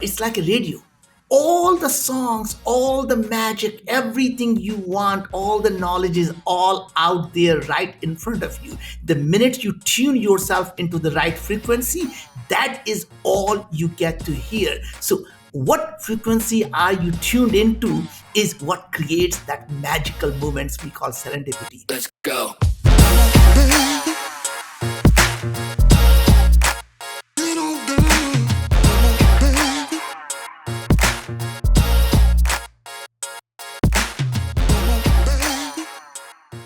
It's like a radio. All the songs, all the magic, everything you want, all the knowledge is all out there right in front of you. The minute you tune yourself into the right frequency, that is all you get to hear. So, what frequency are you tuned into is what creates that magical moments we call serendipity. Let's go.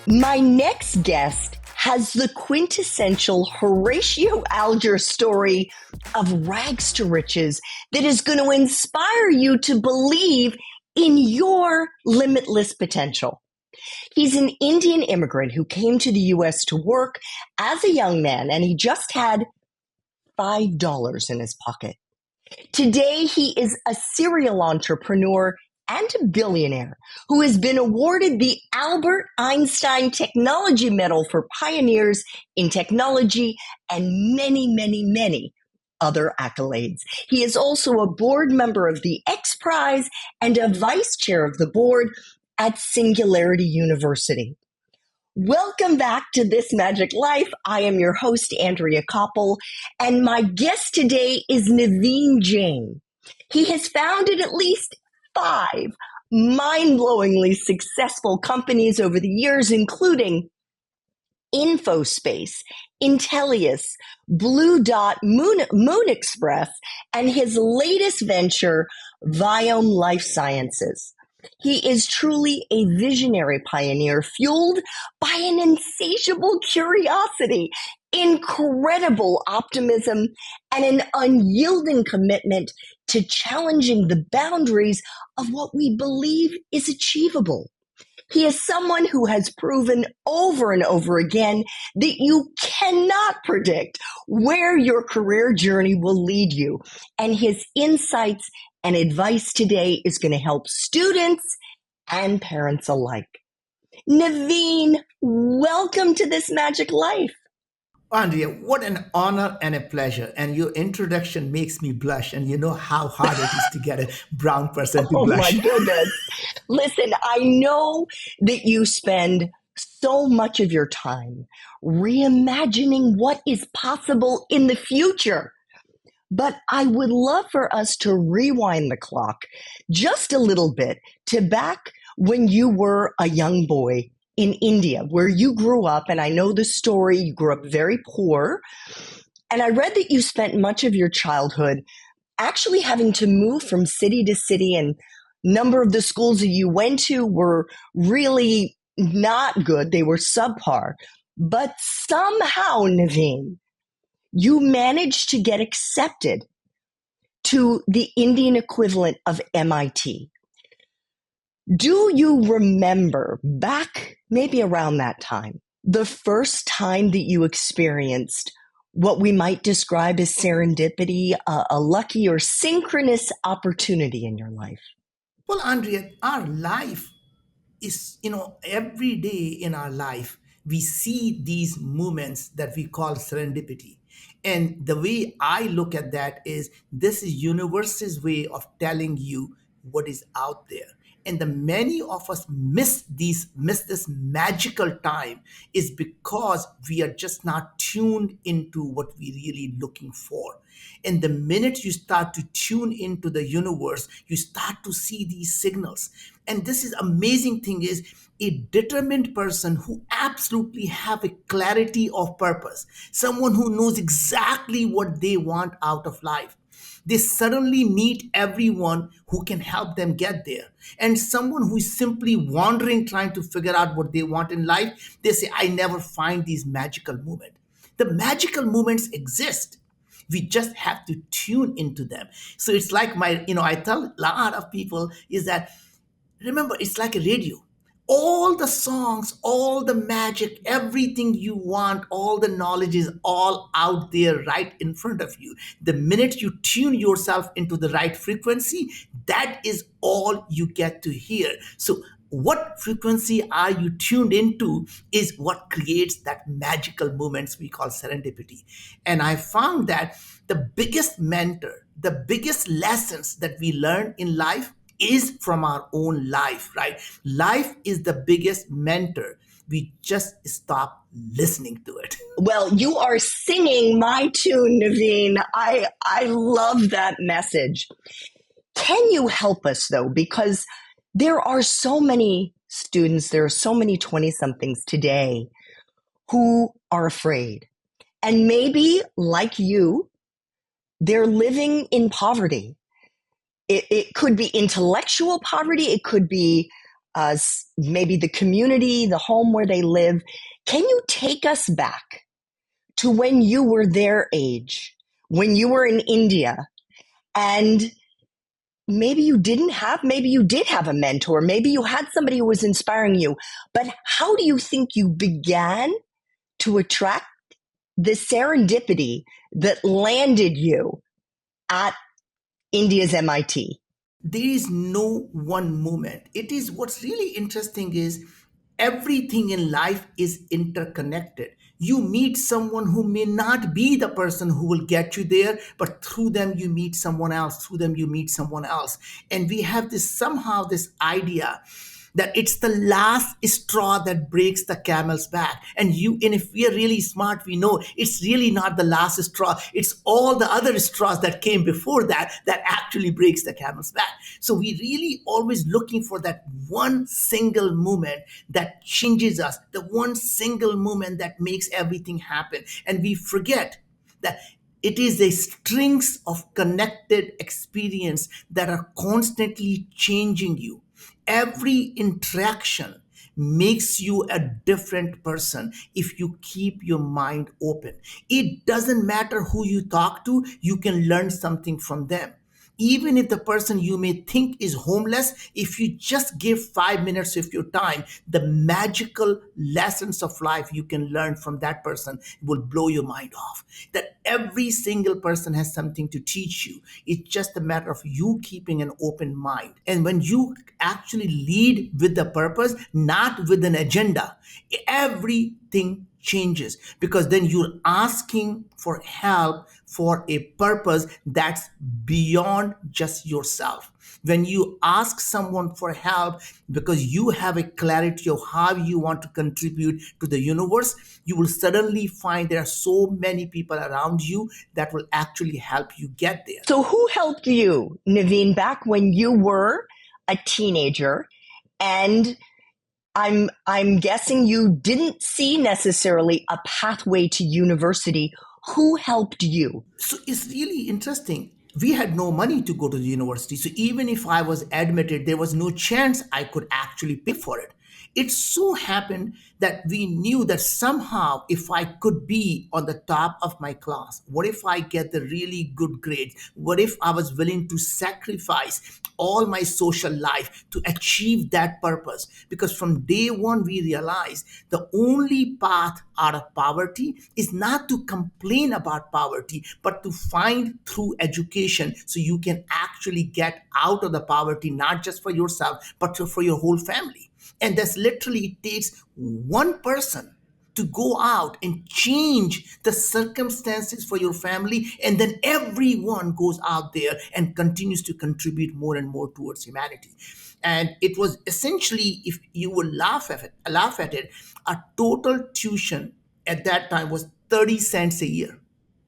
My next guest has the quintessential Horatio Alger story of rags to riches that is going to inspire you to believe in your limitless potential. He's an Indian immigrant who came to the US to work as a young man, and he just had $5 in his pocket. Today, he is a serial entrepreneur and a billionaire who has been awarded the Albert Einstein Technology Medal for pioneers in technology and many other accolades. He is also a board member of the X Prize and a vice chair of the board at Singularity University. Welcome back to This Magic Life. I am your host, Andrea Koppel, and my guest today is Naveen Jain. He has founded at least 5 mind-blowingly successful companies over the years, including InfoSpace, Intellius, Blue Dot, Moon Express, and his latest venture, Viome Life Sciences. He is truly a visionary pioneer fueled by an insatiable curiosity, incredible optimism, and an unyielding commitment to challenging the boundaries of what we believe is achievable. He is someone who has proven over and over again that you cannot predict where your career journey will lead you, and his insights and advice today is going to help students and parents alike. Naveen, welcome to This Magic Life. Andrea, what an honor and a pleasure. And your introduction makes me blush. And you know how hard it is to get a brown person to Oh my blush. goodness. Listen, I know that you spend so much of your time reimagining what is possible in the future. But I would love for us to rewind the clock just a little bit to back when you were a young boy in India, where you grew up. And I know the story, you grew up very poor. And I read that you spent much of your childhood actually having to move from city to city, and a number of the schools that you went to were really not good. They were subpar. But somehow, Naveen, you managed to get accepted to the Indian equivalent of MIT. Do you remember back maybe around that time, the first time that you experienced what we might describe as serendipity, a lucky or synchronous opportunity in your life? Well, Andrea, our life is, every day in our life, we see these moments that we call serendipity. And the way I look at that is this is universe's way of telling you what is out there. And the many of us miss this magical time is because we are just not tuned into what we're really looking for. And the minute you start to tune into the universe, you start to see these signals. And this is amazing thing is a determined person who absolutely have a clarity of purpose, someone who knows exactly what they want out of life. They suddenly meet everyone who can help them get there. And someone who is simply wandering, trying to figure out what they want in life, they say, I never find these magical moments. The magical moments exist. We just have to tune into them. So it's like I tell a lot of people is that, remember, it's like a radio. All the songs, all the magic, everything you want, all the knowledge is all out there right in front of you. The minute you tune yourself into the right frequency, that is all you get to hear. So what frequency are you tuned into is what creates that magical moments we call serendipity. And I found that the biggest mentor the biggest lessons that we learn in life is from our own life, right? Life is the biggest mentor. We just stop listening to it. Well, you are singing my tune, Naveen. I love that message. Can you help us though? Because there are so many students, there are so many 20 somethings today who are afraid. And maybe, like you, they're living in poverty. It could be intellectual poverty, it could be maybe the community, the home where they live. Can you take us back to when you were their age, when you were in India, and maybe you did have a mentor, maybe you had somebody who was inspiring you, but how do you think you began to attract the serendipity that landed you at India's MIT? There is no one moment. It is what's really interesting is everything in life is interconnected. You meet someone who may not be the person who will get you there, but through them you meet someone else, through them you meet someone else. And we have this somehow this idea that it's the last straw that breaks the camel's back. And if we are really smart, we know it's really not the last straw. It's all the other straws that came before that that actually breaks the camel's back. So we really always looking for that one single moment that changes us, the one single moment that makes everything happen. And we forget that it is a strings of connected experience that are constantly changing you. Every interaction makes you a different person if you keep your mind open. It doesn't matter who you talk to, you can learn something from them. Even if the person you may think is homeless, if you just give 5 minutes of your time, the magical lessons of life you can learn from that person will blow your mind off. That every single person has something to teach you. It's just a matter of you keeping an open mind. And when you actually lead with the purpose, not with an agenda, everything changes, because then you're asking for help for a purpose that's beyond just yourself. When you ask someone for help because you have a clarity of how you want to contribute to the universe, you will suddenly find there are so many people around you that will actually help you get there. So, who helped you, Naveen, back when you were a teenager? And I'm guessing you didn't see necessarily a pathway to university. Who helped you? So it's really interesting. We had no money to go to the university. So even if I was admitted, there was no chance I could actually pay for it. It so happened that we knew that somehow if I could be on the top of my class, what if I get the really good grades? What if I was willing to sacrifice all my social life to achieve that purpose? Because from day one, we realized the only path out of poverty is not to complain about poverty, but to find through education so you can actually get out of the poverty, not just for yourself, but for your whole family. And that's literally it takes one person to go out and change the circumstances for your family, and then everyone goes out there and continues to contribute more and more towards humanity. And it was essentially, if you would laugh at it, a total tuition at that time was 30 cents a year,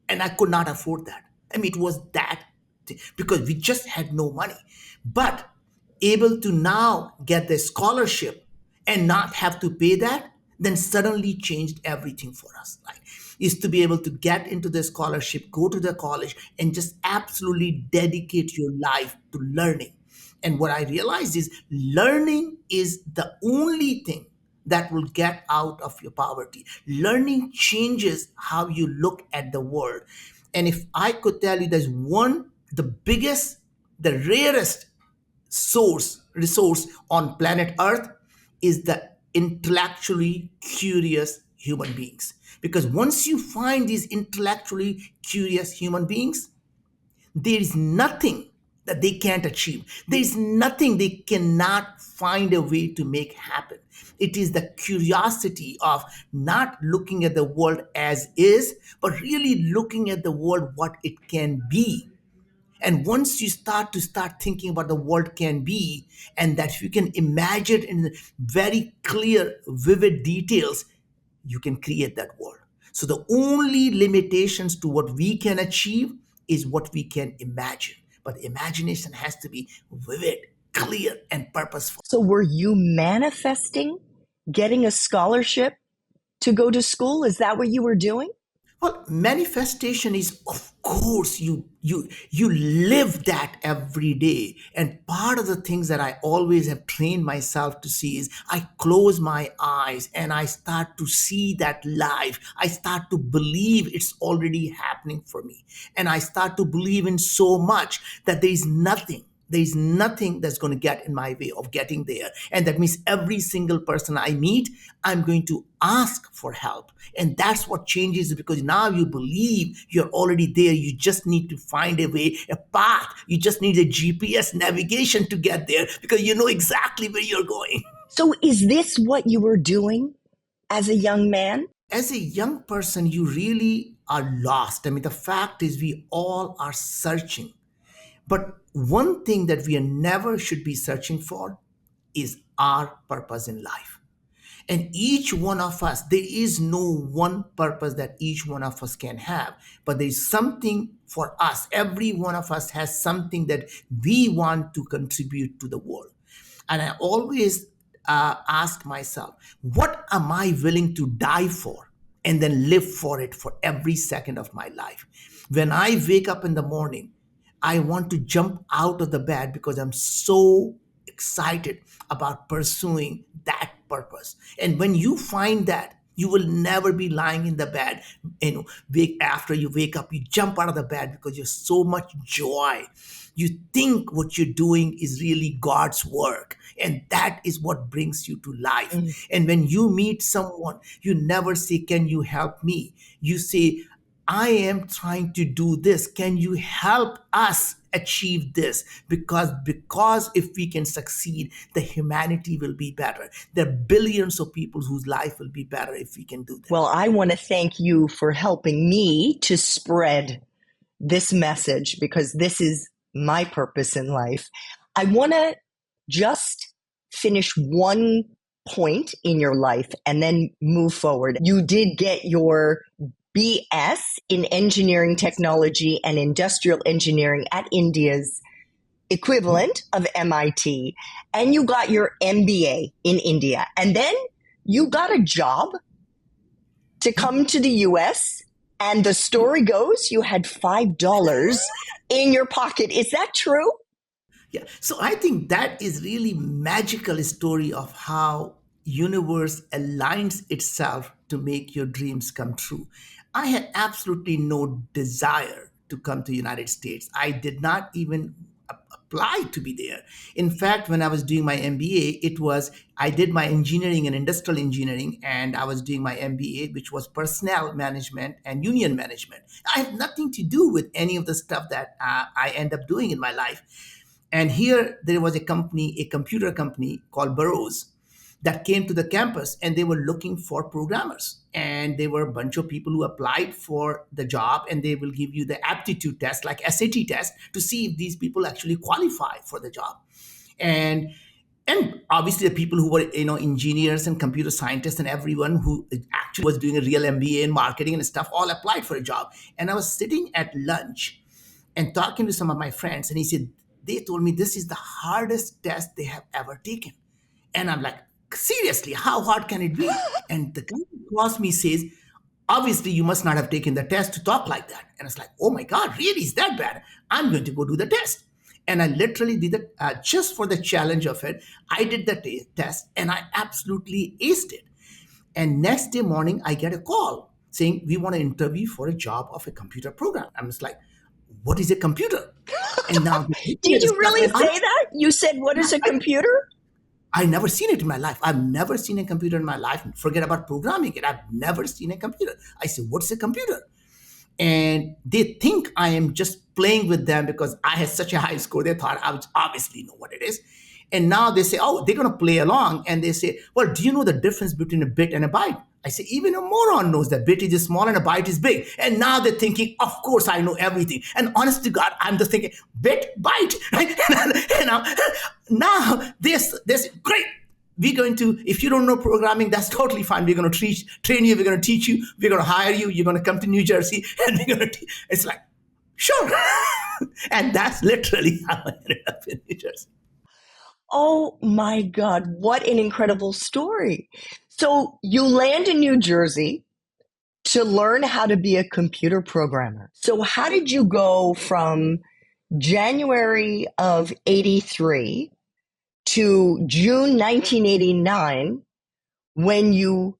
and I could not afford that. I mean, it was that because we just had no money. But able to now get the scholarship and not have to pay that, then suddenly changed everything for us. Like, is to be able to get into the scholarship, go to the college, and just absolutely dedicate your life to learning. And what I realized is learning is the only thing that will get out of your poverty. Learning changes how you look at the world. And if I could tell you there's one, the biggest, the rarest resource on planet Earth is the intellectually curious human beings. Because once you find these intellectually curious human beings, there is nothing that they can't achieve. There is nothing they cannot find a way to make happen. It is the curiosity of not looking at the world as is, but really looking at the world what it can be. And once you start thinking about the world can be, and that you can imagine in very clear, vivid details, you can create that world. So the only limitations to what we can achieve is what we can imagine. But imagination has to be vivid, clear, and purposeful. So were you manifesting getting a scholarship to go to school? Is that what you were doing? Well, manifestation is, of course, you live that every day. And part of the things that I always have trained myself to see is I close my eyes and I start to see that life. I start to believe it's already happening for me. And I start to believe in so much that there's nothing that's going to get in my way of getting there. And that means every single person I meet, I'm going to ask for help. And that's what changes, because now you believe you're already there. You just need to find a way, a path. You just need a GPS navigation to get there, because you know exactly where you're going. So is this what you were doing as a young man? As a young person, you really are lost. I mean, the fact is, we all are searching. But one thing that we never should be searching for is our purpose in life. And each one of us, there is no one purpose that each one of us can have, but there's something for us. Every one of us has something that we want to contribute to the world. And I always ask myself, what am I willing to die for? And then live for it for every second of my life. When I wake up in the morning, I want to jump out of the bed because I'm so excited about pursuing that purpose. And when you find that, you will never be lying in the bed. Wake after you wake up, you jump out of the bed because you're so much joy. You think what you're doing is really God's work, and that is what brings you to life. Mm. And when you meet someone, you never say, "Can you help me?" You say, "I am trying to do this. Can you help us achieve this?" Because if we can succeed, the humanity will be better. There are billions of people whose life will be better if we can do that. Well, I want to thank you for helping me to spread this message, because this is my purpose in life. I want to just finish one point in your life and then move forward. You did get your BS in engineering technology and industrial engineering at India's equivalent of MIT, and you got your MBA in India. And then you got a job to come to the US, and the story goes you had $5 in your pocket. Is that true? Yeah. So I think that is really magical story of how universe aligns itself to make your dreams come true. I had absolutely no desire to come to United States. I did not even apply to be there. In fact, when I was doing my MBA, I did my engineering and industrial engineering, and I was doing my MBA, which was personnel management and union management. I have nothing to do with any of the stuff that I end up doing in my life. And here there was a company, a computer company called Burroughs, that came to the campus, and they were looking for programmers. And there were a bunch of people who applied for the job, and they will give you the aptitude test, like SAT test, to see if these people actually qualify for the job. And and obviously the people who were engineers and computer scientists and everyone who actually was doing a real MBA in marketing and stuff all applied for a job. And I was sitting at lunch and talking to some of my friends, and he said, they told me this is the hardest test they have ever taken. And I'm like, seriously, how hard can it be? And the guy across me says, obviously you must not have taken the test to talk like that. And it's like, oh my God, really? Is that bad? I'm going to go do the test. And I literally did it just for the challenge of it. I did the test, and I absolutely aced it. And next day morning, I get a call saying, we want to interview for a job of a computer program. I'm just like, what is a computer? And now Did you really say that? You said, what is a computer? I never seen it in my life. I've never seen a computer in my life. Forget about programming it. I've never seen a computer. I said, what's a computer? And they think I am just playing with them because I had such a high score. They thought I would obviously know what it is. And now they say, oh, they're going to play along. And they say, well, do you know the difference between a bit and a byte? I say, even a moron knows that bit is small and a byte is big. And now they're thinking, of course, I know everything. And honest to God, I'm just thinking, bit, byte, right? And now this great. We're going to, if you don't know programming, that's totally fine. We're going to train you. We're going to teach you. We're going to hire you. You're going to come to New Jersey, and we're going to. It's like, sure. And that's literally how I ended up in New Jersey. Oh my God, what an incredible story. So you land in New Jersey to learn how to be a computer programmer. So how did you go from January of 83 to June 1989 when you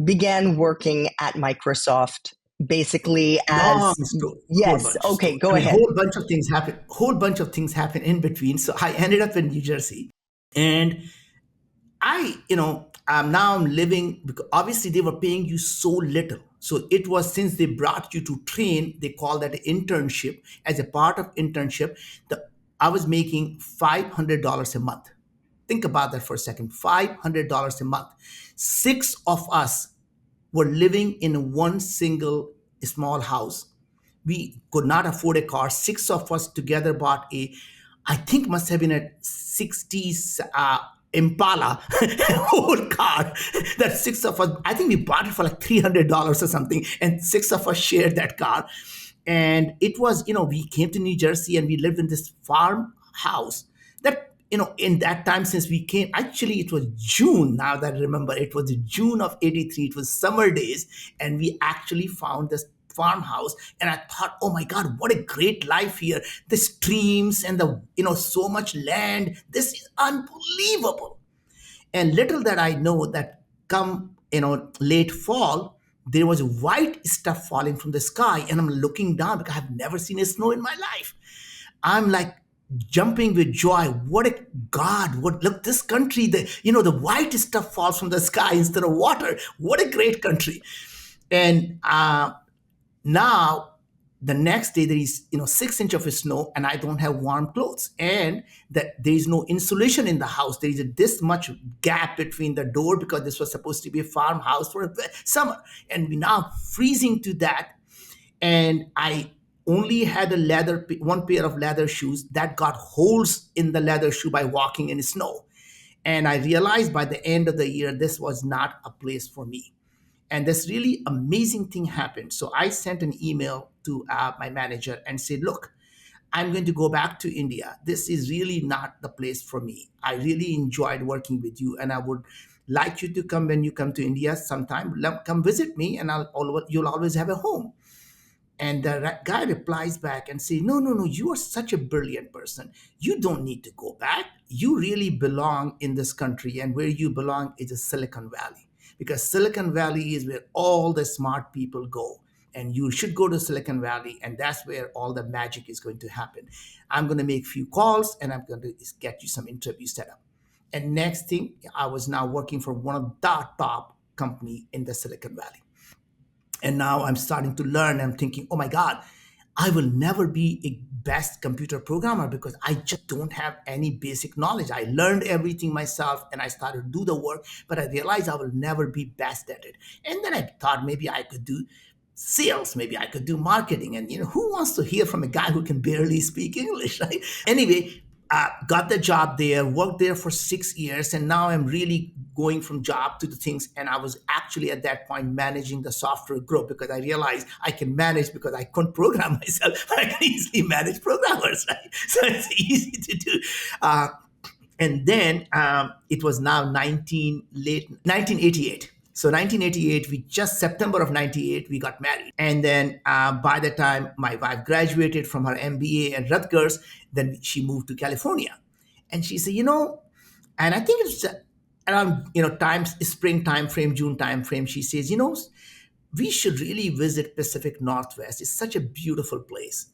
began working at Microsoft, basically Long as, story, whole yes, bunch of okay, story. go I mean, ahead. whole bunch of things happen in between. So I ended up in New Jersey, and now I'm living because obviously they were paying you so little. So it was since they brought you to train, they call that an internship. As a part of internship, the I was making $500 a month. Think about that for a second. $500 a month. Six of us were living in one single small house. We could not afford a car. Six of us together bought I think must have been a 60s Impala old car that six of us, I think we bought it for like $300 or something, and six of us shared that car. And it was, we came to New Jersey and we lived in this farmhouse that, in that time since we came, actually it was June, now that I remember, it was June of 83, it was summer days, and we actually found this farmhouse. And I thought, oh my God, what a great life here, the streams and the, so much land, this is unbelievable. And little that I know that come, late fall, there was white stuff falling from the sky, and I'm looking down because I've never seen a snow in my life. I'm like jumping with joy. What a God! What, look, this country, the white stuff falls from the sky instead of water. What a great country! And now the next day there is 6 inch of snow, and I don't have warm clothes, and that there is no insulation in the house. There is this much gap between the door because this was supposed to be a farmhouse for summer, and we now freezing to that. And I only had one pair of leather shoes that got holes in the leather shoe by walking in snow. And I realized by the end of the year this was not a place for me. And this really amazing thing happened. So I sent an email to my manager and said, look, I'm going to go back to India. This is really not the place for me. I really enjoyed working with you, and I would like you to come when you come to India sometime. Come visit me, and you'll always have a home. And the guy replies back and say, no, no, no, you are such a brilliant person. You don't need to go back. You really belong in this country, and where you belong is the Silicon Valley, because Silicon Valley is where all the smart people go. And you should go to Silicon Valley, and that's where all the magic is going to happen. I'm going to make few calls, and I'm going to get you some interviews set up. And next thing, I was now working for one of the top company in the Silicon Valley. And now I'm starting to learn. I'm thinking, oh my God, I will never be a best computer programmer because I just don't have any basic knowledge. I learned everything myself and I started to do the work, but I realized I will never be best at it. And then I thought maybe I could do sales, maybe I could do marketing. And who wants to hear from a guy who can barely speak English, right? Anyway, got the job there, worked there for 6 years, and now I'm really going from job to the things. And I was actually at that point managing the software group because I realized I can manage because I couldn't program myself, but I can easily manage programmers, right? So it's easy to do. And then it was now 1988. So 1988, we just September of 98, we got married. And then by the time my wife graduated from her MBA at Rutgers, then she moved to California. And she said, and I think it's around, times spring time frame, June time frame, she says, we should really visit Pacific Northwest. It's such a beautiful place.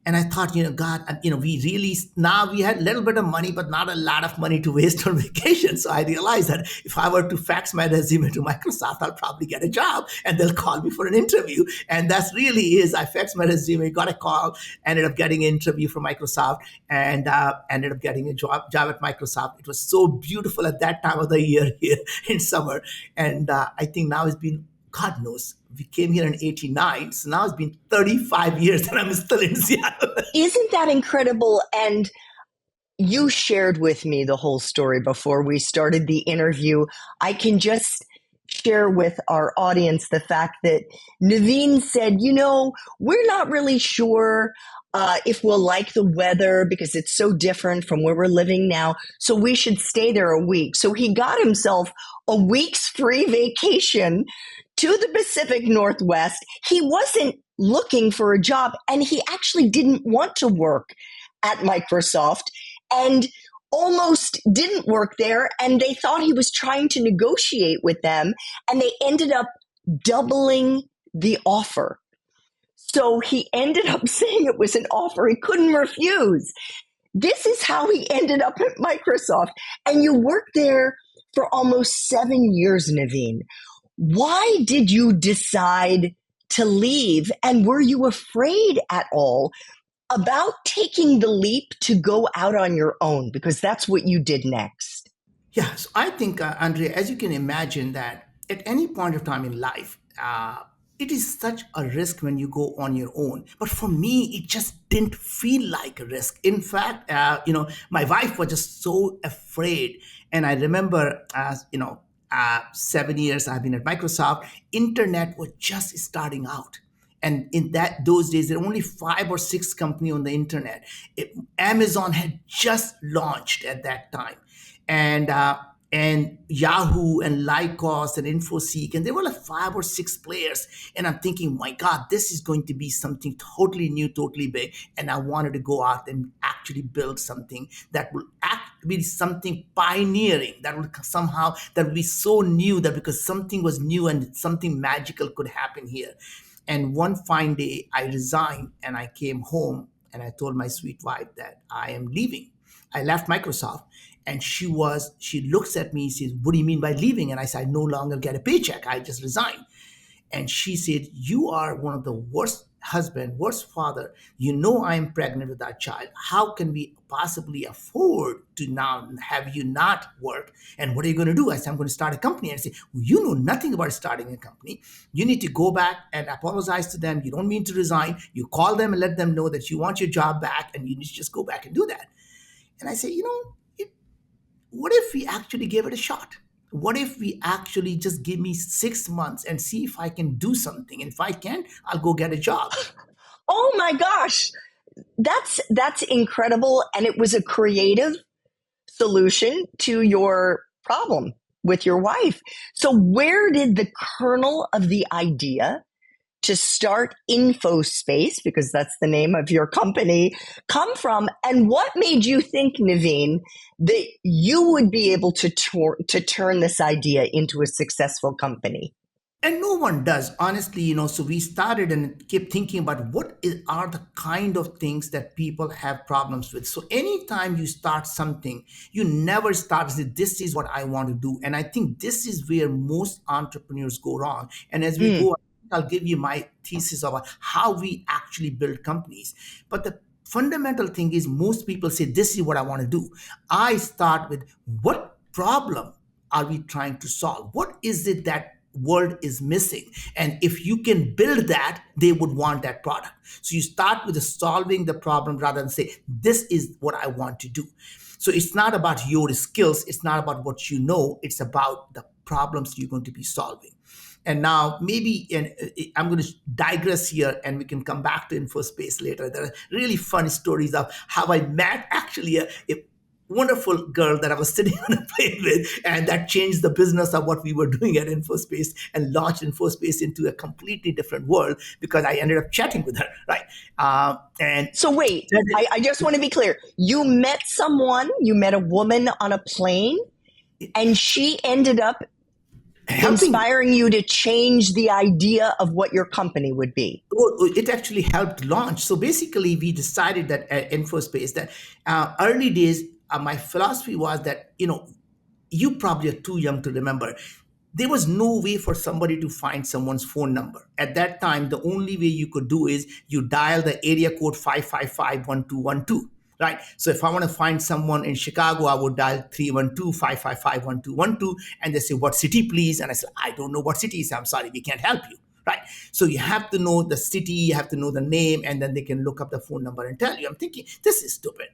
And I thought, God, we really, now we had a little bit of money, but not a lot of money to waste on vacation. So I realized that if I were to fax my resume to Microsoft, I'll probably get a job and they'll call me for an interview. And that's really is, I faxed my resume, got a call, ended up getting an interview from Microsoft, and ended up getting a job at Microsoft. It was so beautiful at that time of the year here in summer. And I think now it's been, God knows, we came here in 89. So now it's been 35 years and I'm still in Seattle. Isn't that incredible? And you shared with me the whole story before we started the interview. I can just share with our audience the fact that Naveen said, we're not really sure if we'll like the weather because it's so different from where we're living now. So we should stay there a week. So he got himself a week's free vacation to the Pacific Northwest. He wasn't looking for a job, and he actually didn't want to work at Microsoft and almost didn't work there. And they thought he was trying to negotiate with them, and they ended up doubling the offer. So he ended up saying it was an offer he couldn't refuse. This is how he ended up at Microsoft. And you worked there for almost 7 years, Naveen. Why did you decide to leave? And were you afraid at all about taking the leap to go out on your own? Because that's what you did next. Yeah, so I think, Andrea, as you can imagine, that at any point of time in life, it is such a risk when you go on your own. But for me, it just didn't feel like a risk. In fact, my wife was just so afraid. And I remember, 7 years I've been at Microsoft, internet was just starting out. And in those days, there were only 5 or 6 companies on the internet. Amazon had just launched at that time, and Yahoo and Lycos and InfoSeek, and there were like 5 or 6 players. And I'm thinking, my God, this is going to be something totally new, totally big. And I wanted to go out and actually build something that will be something pioneering, that will be so new, that because something was new and something magical could happen here. And one fine day, I resigned and I came home and I told my sweet wife that I am leaving. I left Microsoft, and she looks at me, says, "What do you mean by leaving?" And I said, "I no longer get a paycheck. I just resigned." And she said, "You are one of the worst husband, worst father. You know I am pregnant with that child. How can we possibly afford to now have you not work? And what are you going to do?" I said, "I'm going to start a company." And I said, "Well, you know nothing about starting a company. You need to go back and apologize to them. You don't mean to resign. You call them and let them know that you want your job back, and you need to just go back and do that." And I say, what if we actually give it a shot? What if we actually just give me 6 months and see if I can do something? And if I can, I'll go get a job. Oh my gosh, that's incredible. And it was a creative solution to your problem with your wife. So where did the kernel of the idea to start InfoSpace, because that's the name of your company, come from? And what made you think, Naveen, that you would be able to turn this idea into a successful company? And no one does, honestly, So we started and kept thinking about are the kind of things that people have problems with. So anytime you start something, you never start to say, "This is what I want to do." And I think this is where most entrepreneurs go wrong. And as we go, I'll give you my thesis about how we actually build companies. But the fundamental thing is, most people say, "This is what I want to do." I start with, what problem are we trying to solve? What is it that world is missing? And if you can build that, they would want that product. So you start with solving the problem rather than say, "This is what I want to do." So it's not about your skills, it's not about what you know, it's about the problems you're going to be solving. And now maybe I'm going to digress here, and we can come back to InfoSpace later. There are really fun stories of how I met actually a wonderful girl that I was sitting on a plane with, and that changed the business of what we were doing at InfoSpace and launched InfoSpace into a completely different world because I ended up chatting with her, right? And so wait, I just want to be clear. You met someone, you met a woman on a plane, and she ended up helping. inspiring you to change the idea of what your company would be. It actually helped launch. So basically, we decided that at InfoSpace that early days, my philosophy was that you probably are too young to remember. There was no way for somebody to find someone's phone number at that time. The only way you could do is you dial the area code 555-1212. Right. So if I want to find someone in Chicago, I would dial 312-555-1212, and they say, "What city, please?" And I said, "I don't know what city is. I'm sorry, we can't help you." Right. So you have to know the city, you have to know the name, and then they can look up the phone number and tell you. I'm thinking, this is stupid.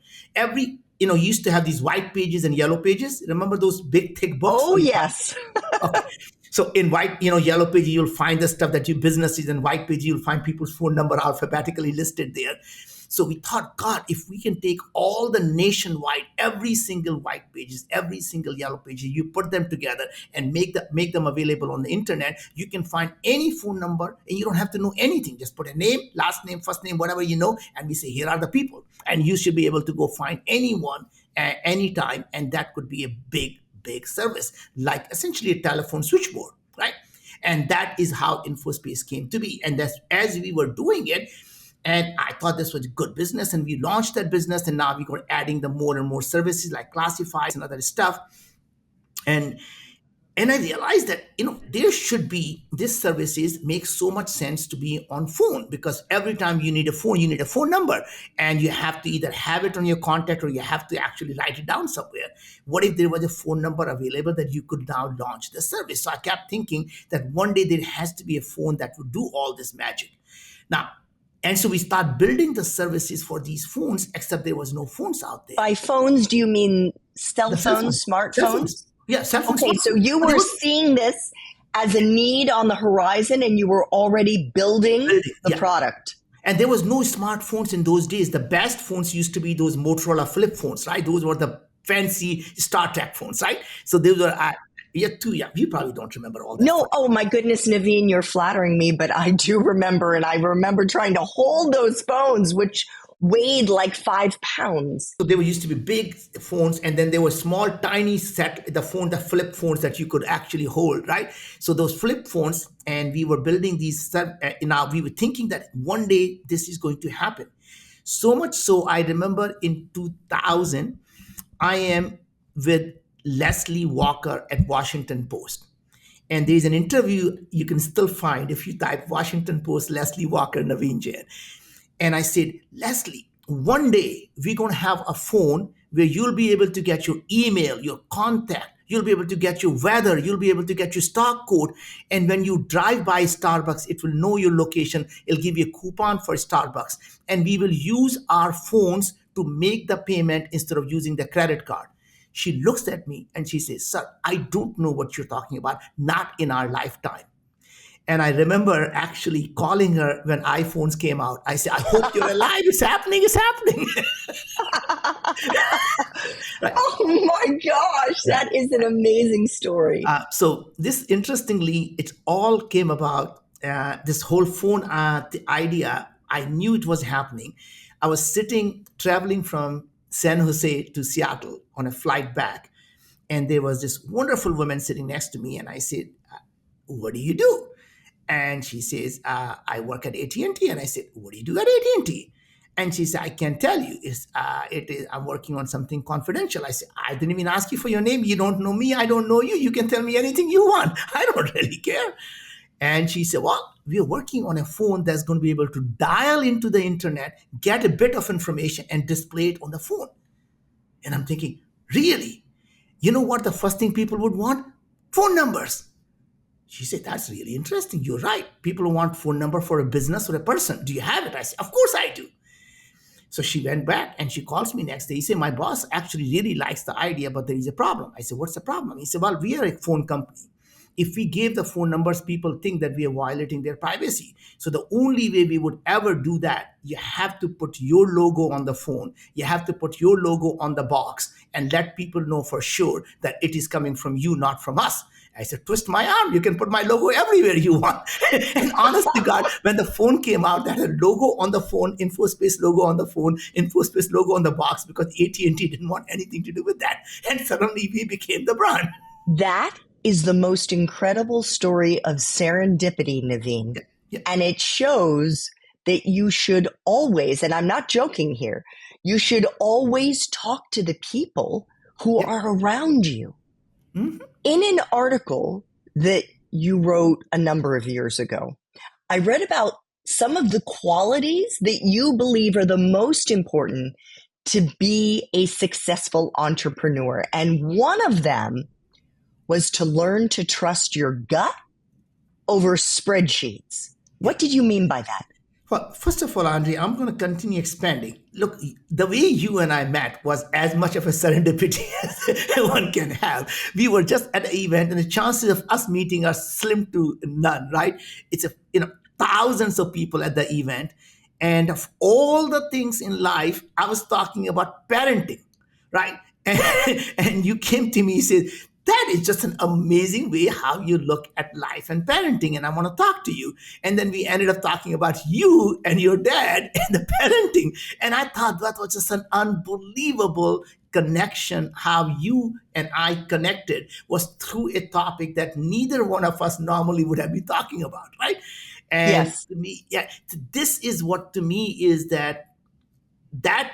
You used to have these white pages and yellow pages. Remember those big, thick books? Oh, yes. Okay. So in white, yellow page, you'll find the stuff that your business is. In white page, you'll find people's phone number alphabetically listed there. So we thought, God, if we can take all the nationwide, every single white pages, every single yellow pages, you put them together and make them available on the internet, you can find any phone number and you don't have to know anything. Just put a name, last name, first name, whatever you know, and we say, here are the people. And you should be able to go find anyone at any time. And that could be a big service, like essentially a telephone switchboard, right? And that is how InfoSpace came to be. And that's as we were doing it, and I thought this was a good business, and we launched that business, and now we were adding the more and more services like classifieds and other stuff. And I realized that there should be this services make so much sense to be on phone, because every time you need a phone, you need a phone number, and you have to either have it on your contact or you have to actually write it down somewhere. What if there was a phone number available that you could now launch the service? So I kept thinking that one day there has to be a phone that would do all this magic. Now, and so we start building the services for these phones, except there was no phones out there. By phones, do you mean cell The cell phones, phones. smartphones? Yeah, cell phones. Okay, so you were seeing this as a need on the horizon and you were already building the product. And there was no smartphones in those days. The best phones used to be those Motorola flip phones, right? Those were the fancy Star Trek phones, right? So those were, you're too young. You probably don't remember all that. No, oh my goodness, Naveen, you're flattering me, but I do remember, and I remember trying to hold those phones, which weighed like 5 pounds. So there used to be big phones, and then there were small, tiny the flip phones that you could actually hold, right? So those flip phones, and we were building these. Now we were thinking that one day this is going to happen. So much so, I remember in 2000, I am with Leslie Walker at Washington Post. And there's an interview you can still find if you type Washington Post, Leslie Walker, Naveen Jain. And I said, Leslie, one day we're going to have a phone where you'll be able to get your email, your contact, you'll be able to get your weather, you'll be able to get your stock code. And when you drive by Starbucks, it will know your location. It'll give you a coupon for Starbucks. And we will use our phones to make the payment instead of using the credit card. She looks at me and she says, sir, I don't know what you're talking about. Not in our lifetime. And I remember actually calling her when iPhones came out. I said, I hope you're alive. It's happening. It's happening. Right. Oh my gosh. That is an amazing story. So this, interestingly, it all came about, this whole phone the idea. I knew it was happening. I was traveling from San Jose to Seattle on a flight back. And there was this wonderful woman sitting next to me. And I said, what do you do? And she says, I work at AT&T. And I said, what do you do at AT&T? And she said, I can't tell you. I'm working on something confidential. I said, I didn't even ask you for your name. You don't know me. I don't know you. You can tell me anything you want. I don't really care. And she said, well, we are working on a phone that's going to be able to dial into the internet, get a bit of information, and display it on the phone. And I'm thinking, really? You know what the first thing people would want? Phone numbers. She said, that's really interesting. You're right. People want phone number for a business or a person. Do you have it? I said, of course I do. So she went back and she calls me next day. He said, my boss actually really likes the idea, but there is a problem. I said, what's the problem? He said, well, we are a phone company. If we gave the phone numbers, people think that we are violating their privacy. So the only way we would ever do that, you have to put your logo on the phone. You have to put your logo on the box and let people know for sure that it is coming from you, not from us. I said, twist my arm. You can put my logo everywhere you want. And honest to God, when the phone came out, that had a logo on the phone, InfoSpace logo on the phone, InfoSpace logo on the box, because AT&T didn't want anything to do with that. And suddenly we became the brand. That is the most incredible story of serendipity, Naveen. Yeah, yeah, And it shows that you should always, and I'm not joking here, you should always talk to the people who yeah. are around you. Mhm. In an article that you wrote a number of years ago, I read about some of the qualities that you believe are the most important to be a successful entrepreneur. And one of them was to learn to trust your gut over spreadsheets. Yeah. What did you mean by that? Well, first of all, Andre, I'm going to continue expanding. Look, the way you and I met was as much of a serendipity as one can have. We were just at an event, and the chances of us meeting are slim to none, right? It's thousands of people at the event, and of all the things in life, I was talking about parenting, right? And you came to me and said, that is just an amazing way how you look at life and parenting, and I want to talk to you. And then we ended up talking about you and your dad and the parenting. And I thought that was just an unbelievable connection. How you and I connected was through a topic that neither one of us normally would have been talking about, right? And Yes. to me, yeah, this is what to me is that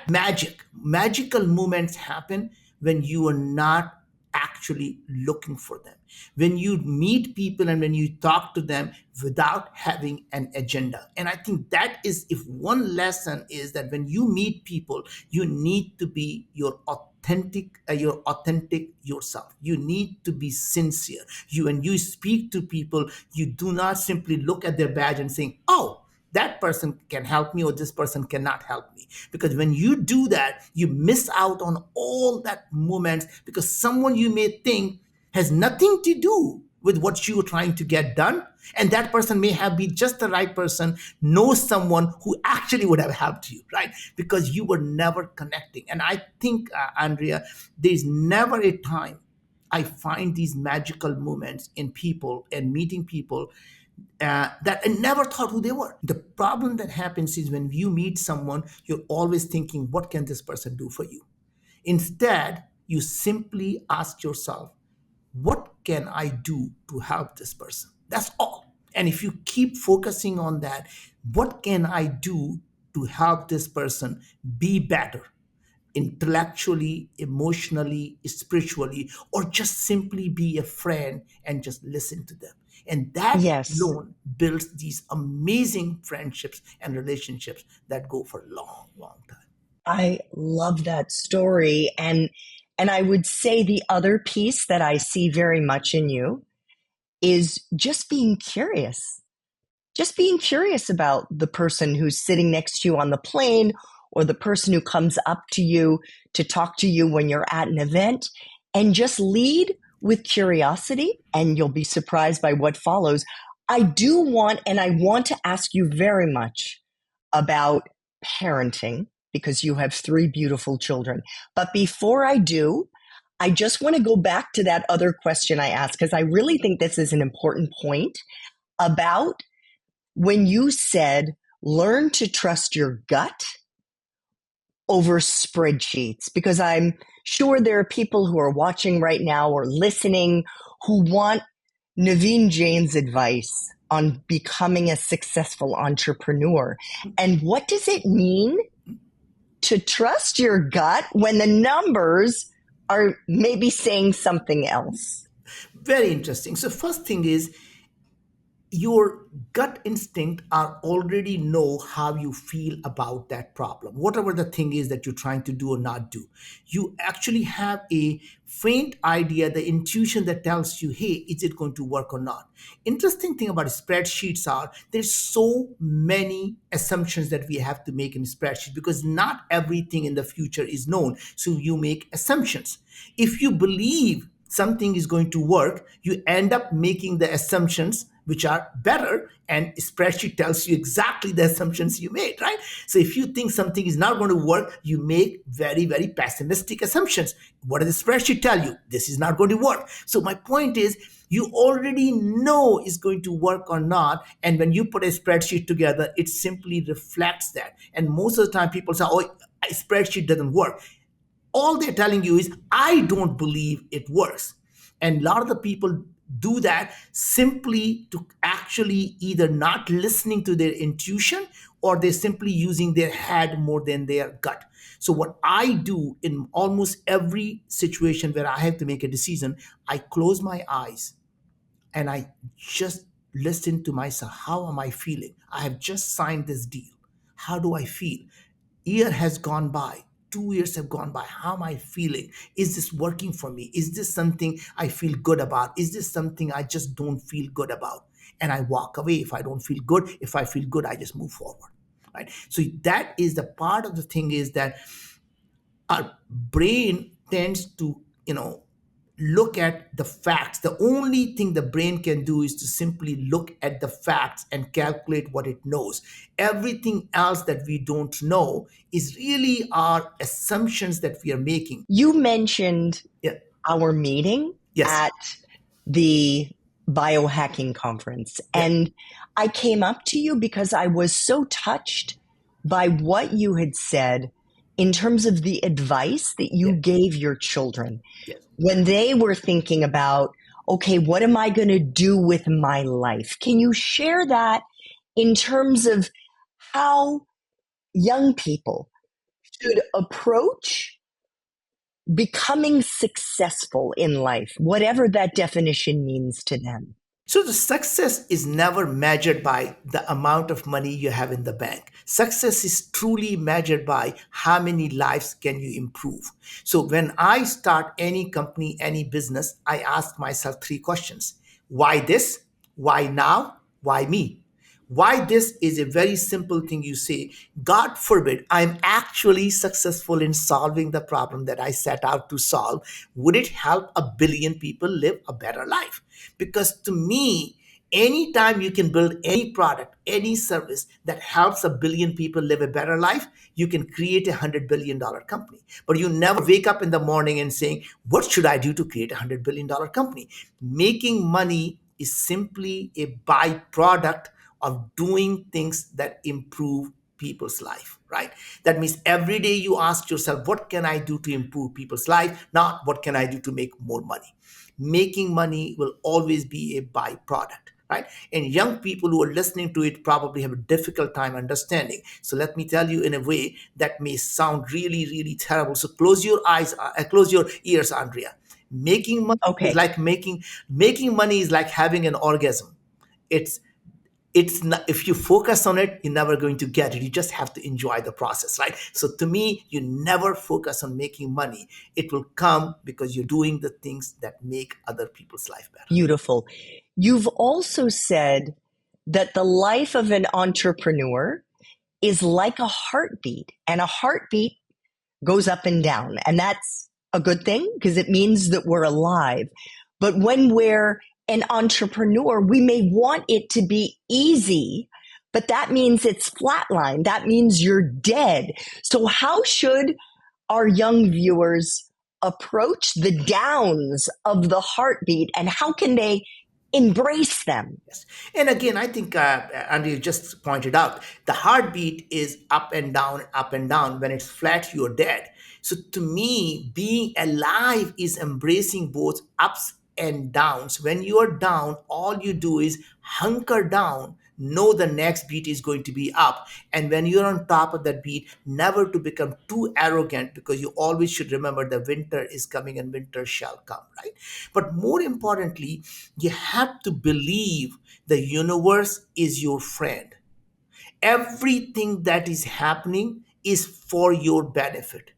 magical moments happen when you are not actually looking for them, when you meet people and when you talk to them without having an agenda. And I think that is, if one lesson is that when you meet people, you need to be your authentic yourself. You need to be sincere. You When you speak to people, you do not simply look at their badge and saying, oh, that person can help me or this person cannot help me. Because when you do that, you miss out on all that moments, because someone you may think has nothing to do with what you are trying to get done, and that person may have been just the right person, knows someone who actually would have helped you, right? Because you were never connecting. And I think, Andrea, there's never a time I find these magical moments in people and meeting people that I never thought who they were. The problem that happens is when you meet someone, you're always thinking, what can this person do for you? Instead, you simply ask yourself, what can I do to help this person? That's all. And if you keep focusing on that, what can I do to help this person be better? Intellectually, emotionally, spiritually, or just simply be a friend and just listen to them. And that Yes. alone builds these amazing friendships and relationships that go for a long, long time. I love that story. And I would say the other piece that I see very much in you is just being curious. Just being curious about the person who's sitting next to you on the plane, or the person who comes up to you to talk to you when you're at an event, and just lead with curiosity, and you'll be surprised by what follows. I want to ask you very much about parenting, because you have three beautiful children. But before I do, I just want to go back to that other question I asked, because I really think this is an important point about when you said, learn to trust your gut over spreadsheets, because I'm sure there are people who are watching right now or listening who want Naveen Jain's advice on becoming a successful entrepreneur. And what does it mean to trust your gut when the numbers are maybe saying something else? Very interesting. So, first thing is, your gut instinct are already know how you feel about that problem, whatever the thing is that you're trying to do or not do. You actually have a faint idea, the intuition that tells you, hey, is it going to work or not? Interesting thing about spreadsheets are there's so many assumptions that we have to make in spreadsheet, because not everything in the future is known, so you make assumptions. If you believe something is going to work, you end up making the assumptions which are better, and spreadsheet tells you exactly the assumptions you made, right? So if you think something is not going to work, you make very, very pessimistic assumptions. What does the spreadsheet tell you? This is not going to work. So my point is, you already know is going to work or not, and when you put a spreadsheet together, it simply reflects that. And most of the time people say, oh, a spreadsheet doesn't work. All they're telling you is, I don't believe it works. And a lot of the people do that simply to actually either not listening to their intuition, or they're simply using their head more than their gut. So what I do in almost every situation where I have to make a decision, I close my eyes and I just listen to myself. How am I feeling? I have just signed this deal. How do I feel? Year has gone by. 2 years have gone by. How am I feeling? Is this working for me? Is this something I feel good about? Is this something I just don't feel good about? And I walk away if I don't feel good. If I feel good, I just move forward. Right. So that is the part of the thing, is that our brain tends to, look at the facts. The only thing the brain can do is to simply look at the facts and calculate what it knows. Everything else that we don't know is really our assumptions that we are making. You mentioned Yeah. our meeting Yes. at the biohacking conference. Yeah. And I came up to you because I was so touched by what you had said in terms of the advice that Yeah. you gave your children Yes. when they were thinking about, okay, what am I going to do with my life? Can you share that in terms of how young people should approach becoming successful in life, whatever that definition means to them? So the success is never measured by the amount of money you have in the bank. Success is truly measured by how many lives can you improve. So when I start any company, any business, I ask myself three questions. Why this? Why now? Why me? Why this is a very simple thing. You say, God forbid I'm actually successful in solving the problem that I set out to solve. Would it help a billion people live a better life? Because to me, anytime you can build any product, any service that helps a billion people live a better life, you can create $100 billion company. But you never wake up in the morning and saying, what should I do to create $100 billion company? Making money is simply a byproduct of doing things that improve people's life, right? That means every day you ask yourself, what can I do to improve people's life, not what can I do to make more money. Making money will always be a byproduct, right? And young people who are listening to it probably have a difficult time understanding. So let me tell you in a way that may sound really, really terrible. So close your eyes, close your ears, Andrea. Making money is Okay, like making money is like having an orgasm. It's it's not, if you focus on it, you're never going to get it. You just have to enjoy the process, right? So to me, you never focus on making money. It will come because you're doing the things that make other people's life better. beautiful. You've also said that the life of an entrepreneur is like a heartbeat, and a heartbeat goes up and down. And that's a good thing because it means that we're alive. But when we're an entrepreneur, we may want it to be easy, but that means it's flatline. That means you're dead. So, how should our young viewers approach the downs of the heartbeat, and how can they embrace them? Yes. And again, I think Andrew just pointed out the heartbeat is up and down, up and down. When it's flat, you're dead. So to me, being alive is embracing both ups and downs. When you're down, all you do is hunker down, know the next beat is going to be up. And when you're on top of that beat, never to become too arrogant, because you always should remember the winter is coming and winter shall come, right? But more importantly, you have to believe the universe is your friend. Everything that is happening is for your benefit.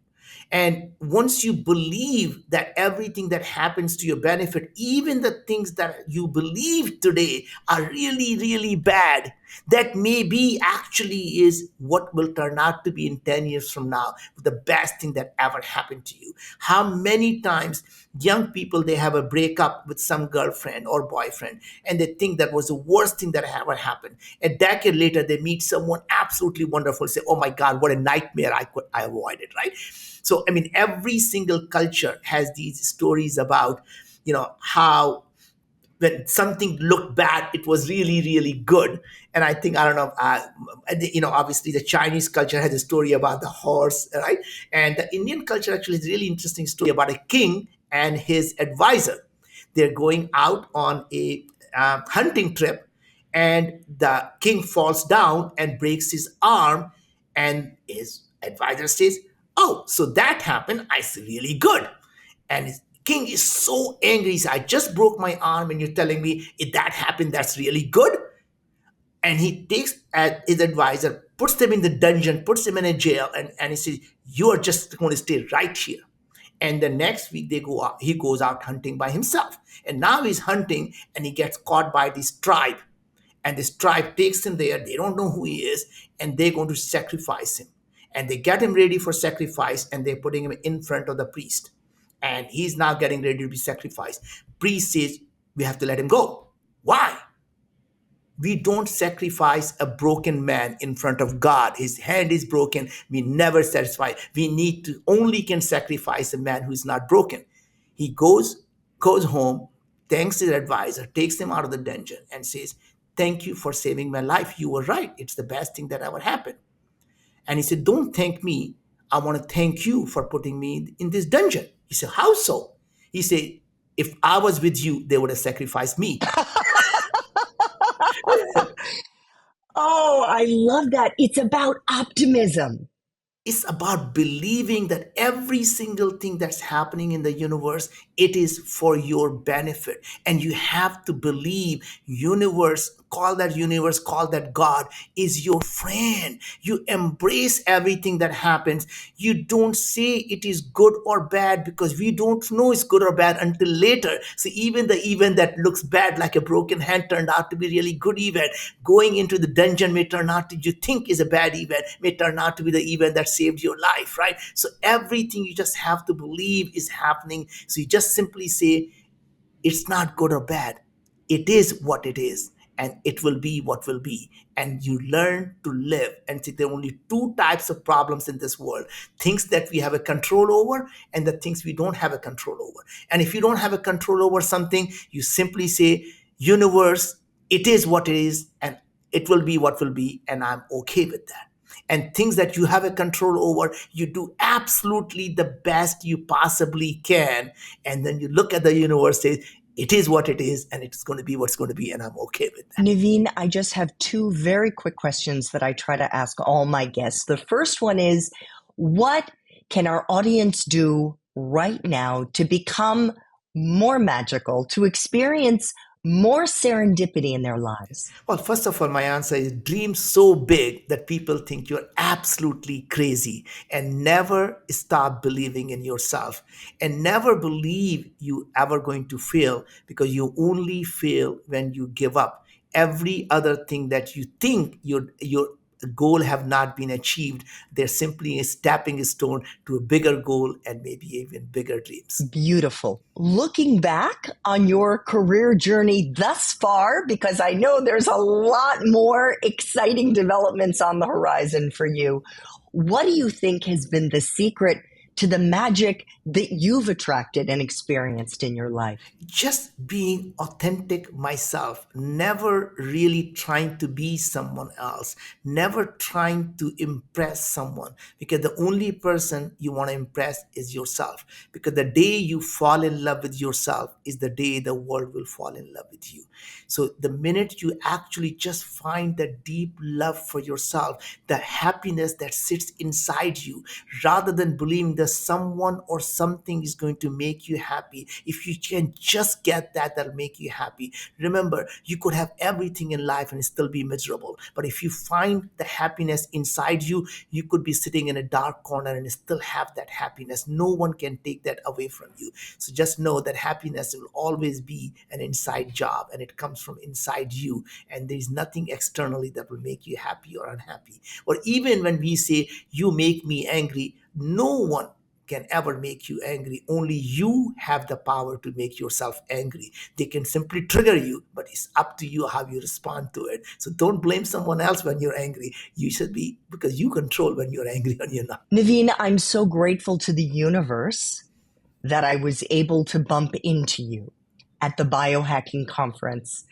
And once you believe that everything that happens to your benefit, even the things that you believe today are really, really bad, that maybe actually is what will turn out to be in 10 years from now the best thing that ever happened to you. How many times young people, they have a breakup with some girlfriend or boyfriend, and they think that was the worst thing that ever happened. A decade later, they meet someone absolutely wonderful, say, oh my God, what a nightmare I avoided, right? So I mean, every single culture has these stories about, how when something looked bad, it was really, really good. And I think, I don't know, obviously the Chinese culture has a story about the horse, right? And the Indian culture actually is a really interesting story about a king and his advisor. They're going out on a hunting trip, and the king falls down and breaks his arm, and his advisor says, "Oh, so that happened. I see, really good." And his king is so angry. He says, "I just broke my arm, and you're telling me if that happened, that's really good?" And he takes his advisor, puts them in the dungeon, puts them in a jail, and he says, "You are just going to stay right here." And the next week they go out, he goes out hunting by himself. And now he's hunting and he gets caught by this tribe. And this tribe takes him there. They don't know who he is, and they're going to sacrifice him. And they get him ready for sacrifice, and they're putting him in front of the priest. And he's now getting ready to be sacrificed. Priest says, "We have to let him go." Why? We don't sacrifice a broken man in front of God. His hand is broken. We never satisfy. We need to only can sacrifice a man who is not broken. He goes home, thanks his advisor, takes him out of the dungeon, and says, "Thank you for saving my life. You were right. It's the best thing that ever happened." And he said, "Don't thank me. I want to thank you for putting me in this dungeon." He said, "How so?" He said, "If I was with you, they would have sacrificed me." Oh, I love that. It's about optimism. It's about believing that every single thing that's happening in the universe, it is for your benefit. And you have to believe universe, call that God is your friend. You embrace everything that happens. You don't say it is good or bad, because we don't know it's good or bad until later. So even the event that looks bad, like a broken hand, turned out to be really good event. Going into the dungeon may turn out to, you think is a bad event, may turn out to be the event that saved your life, right? So everything you just have to believe is happening. So you just simply say, it's not good or bad. It is what it is, and it will be what will be. And you learn to live. And see, there are only two types of problems in this world: things that we have a control over, and the things we don't have a control over. And if you don't have a control over something, you simply say, "Universe, it is what it is, and it will be what will be, and I'm okay with that." And things that you have a control over, you do absolutely the best you possibly can. And then you look at the universe, say, "It is what it is, and it's going to be what's going to be, and I'm okay with that." Naveen, I just have two very quick questions that I try to ask all my guests. The first one is, what can our audience do right now to become more magical, to experience more serendipity in their lives? Well, first of all, my answer is dream so big that people think you're absolutely crazy, and never stop believing in yourself, and never believe you ever going to fail, because you only fail when you give up. Every other thing that you think your goal have not been achieved, they're simply a stepping stone to a bigger goal and maybe even bigger dreams. Beautiful. Looking back on your career journey thus far, because I know there's a lot more exciting developments on the horizon for you, what do you think has been the secret to the magic that you've attracted and experienced in your life? Just being authentic myself, never really trying to be someone else, never trying to impress someone, because the only person you want to impress is yourself. Because the day you fall in love with yourself is the day the world will fall in love with you. So the minute you actually just find that deep love for yourself, the happiness that sits inside you, rather than believing that someone or something is going to make you happy, if you can just get that, that'll make you happy. Remember, you could have everything in life and still be miserable. But if you find the happiness inside you, you could be sitting in a dark corner and still have that happiness. No one can take that away from you. So just know that happiness will always be an inside job, and it comes from inside you. And there's nothing externally that will make you happy or unhappy. Or even when we say, "You make me angry," no one can ever make you angry. Only you have the power to make yourself angry. They can simply trigger you, but it's up to you how you respond to it. So don't blame someone else when you're angry. You should be, because you control when you're angry and you're not. Naveen, I'm so grateful to the universe that I was able to bump into you at the biohacking conference.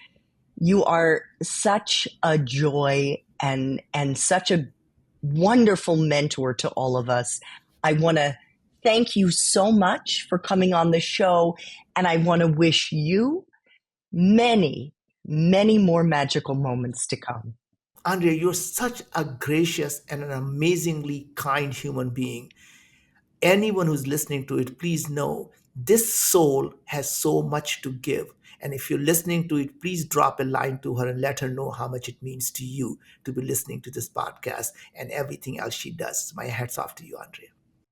You are such a joy and such a wonderful mentor to all of us. I want to thank you so much for coming on the show. And I want to wish you many, many more magical moments to come. Andrea, you're such a gracious and an amazingly kind human being. Anyone who's listening to it, please know this soul has so much to give. And if you're listening to it, please drop a line to her and let her know how much it means to you to be listening to this podcast and everything else she does. My hats off to you, Andrea.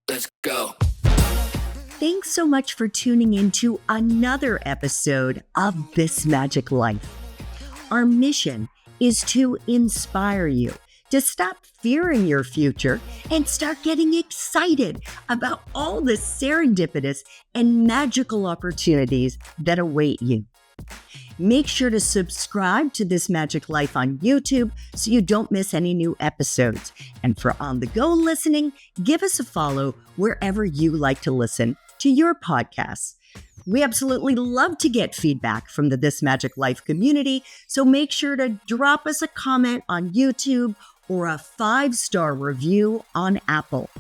Let's go. Thanks so much for tuning in to another episode of This Magic Life. Our mission is to inspire you to stop fearing your future and start getting excited about all the serendipitous and magical opportunities that await you. Make sure to subscribe to This Magic Life on YouTube so you don't miss any new episodes. And for on-the-go listening, give us a follow wherever you like to listen to your podcasts. We absolutely love to get feedback from the This Magic Life community, so make sure to drop us a comment on YouTube or a 5-star review on Apple.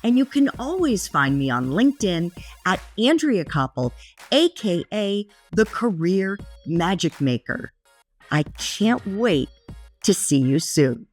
And you can always find me on LinkedIn at Andrea Koppel, aka the Career Magic Maker. I can't wait to see you soon.